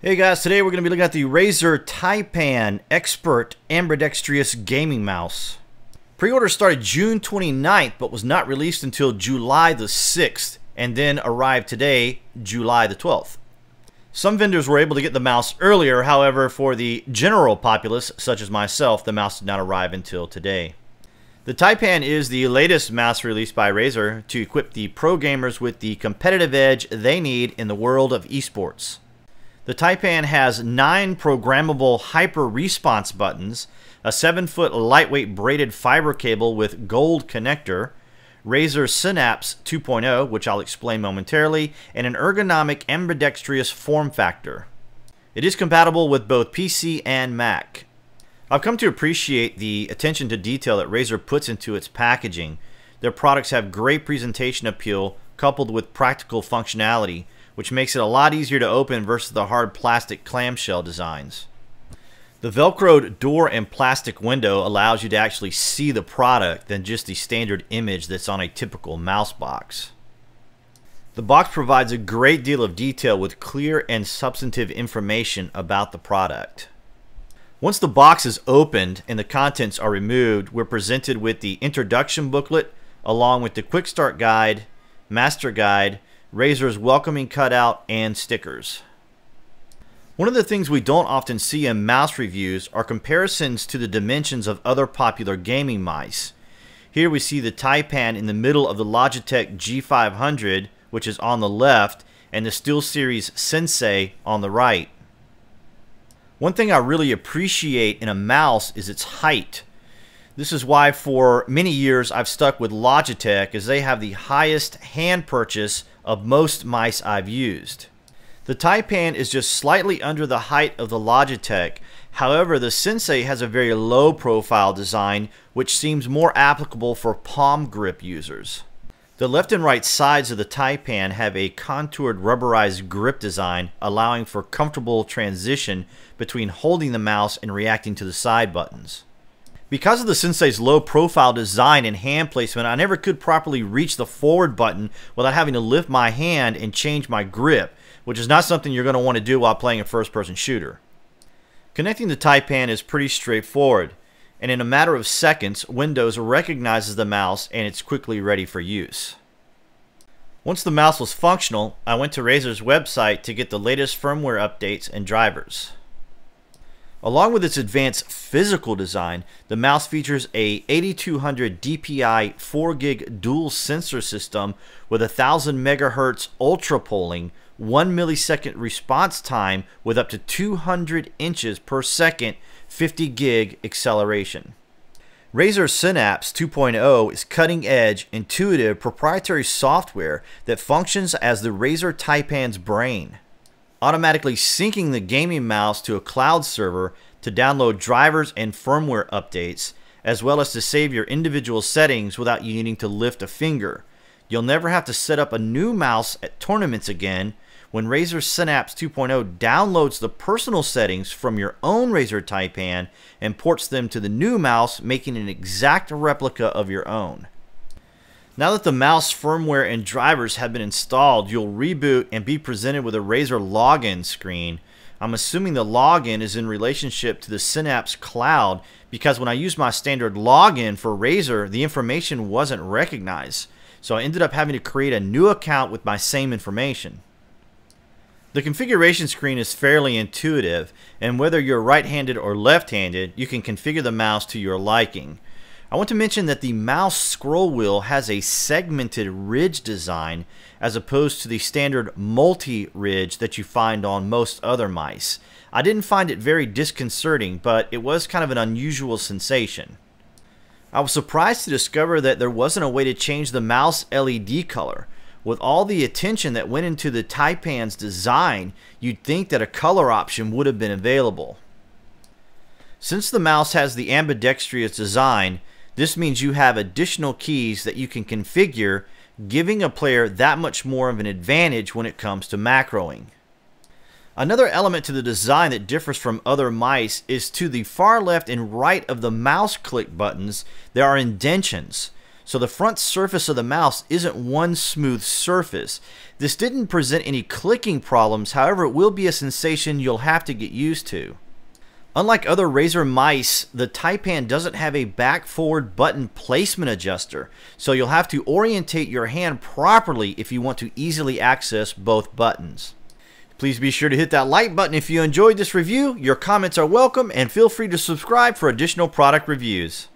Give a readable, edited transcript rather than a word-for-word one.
Hey guys, today we're going to be looking at the Razer Taipan Expert Ambidextrous Gaming Mouse. Pre-order started June 29th but was not released until July the 6th and then arrived today, July the 12th. Some vendors were able to get the mouse earlier, however for the general populace, such as myself, the mouse did not arrive until today. The Taipan is the latest mouse released by Razer to equip the pro gamers with the competitive edge they need in the world of esports. The Taipan has 9 programmable hyper response buttons, a 7-foot lightweight braided fiber cable with gold connector, Razer Synapse 2.0, which I'll explain momentarily, and an ergonomic ambidextrous form factor. It is compatible with both PC and Mac. I've come to appreciate the attention to detail that Razer puts into its packaging. Their products have great presentation appeal coupled with practical functionality, which makes it a lot easier to open versus the hard plastic clamshell designs. The Velcroed door and plastic window allows you to actually see the product than just the standard image that's on a typical mouse box. The box provides a great deal of detail with clear and substantive information about the product. Once the box is opened and the contents are removed, we're presented with the introduction booklet along with the quick start guide, master guide, Razer's welcoming cutout, and stickers. One of the things we don't often see in mouse reviews are comparisons to the dimensions of other popular gaming mice. Here we see the Taipan in the middle of the Logitech G500, which is on the left, and the SteelSeries Sensei on the right. One thing I really appreciate in a mouse is its height. This is why for many years I've stuck with Logitech, as they have the highest hand purchase of most mice I've used. The Taipan is just slightly under the height of the Logitech. However, the Sensei has a very low profile design which seems more applicable for palm grip users. The left and right sides of the Taipan have a contoured rubberized grip design, allowing for comfortable transition between holding the mouse and reacting to the side buttons. Because of the Sensei's low profile design and hand placement, I never could properly reach the forward button without having to lift my hand and change my grip, which is not something you're going to want to do while playing a first-person shooter. Connecting the Taipan is pretty straightforward, and in a matter of seconds, Windows recognizes the mouse and it's quickly ready for use. Once the mouse was functional, I went to Razer's website to get the latest firmware updates and drivers. Along with its advanced physical design, the mouse features a 8200 DPI 4GB dual sensor system with 1000 MHz ultra polling, 1 millisecond response time with up to 200 inches per second, 50 gig acceleration. Razer Synapse 2.0 is cutting-edge, intuitive, proprietary software that functions as the Razer Taipan's brain, automatically syncing the gaming mouse to a cloud server to download drivers and firmware updates, as well as to save your individual settings without you needing to lift a finger. You'll never have to set up a new mouse at tournaments again when Razer Synapse 2.0 downloads the personal settings from your own Razer Taipan and ports them to the new mouse, making an exact replica of your own. Now that the mouse firmware and drivers have been installed, you'll reboot and be presented with a Razer login screen. I'm assuming the login is in relationship to the Synapse cloud, because when I used my standard login for Razer, the information wasn't recognized. So I ended up having to create a new account with my same information. The configuration screen is fairly intuitive, and whether you're right-handed or left-handed, you can configure the mouse to your liking. I want to mention that the mouse scroll wheel has a segmented ridge design as opposed to the standard multi-ridge that you find on most other mice. I didn't find it very disconcerting, but it was kind of an unusual sensation. I was surprised to discover that there wasn't a way to change the mouse LED color. With all the attention that went into the Taipan's design, you'd think that a color option would have been available. Since the mouse has the ambidextrous design, this means you have additional keys that you can configure, giving a player that much more of an advantage when it comes to macroing. Another element to the design that differs from other mice is to the far left and right of the mouse click buttons, there are indentions. so the front surface of the mouse isn't one smooth surface. This didn't present any clicking problems, however it will be a sensation you'll have to get used to. Unlike other Razer mice, the Taipan doesn't have a back-forward button placement adjuster, so you'll have to orientate your hand properly if you want to easily access both buttons. Please be sure to hit that like button if you enjoyed this review. Your comments are welcome, and feel free to subscribe for additional product reviews.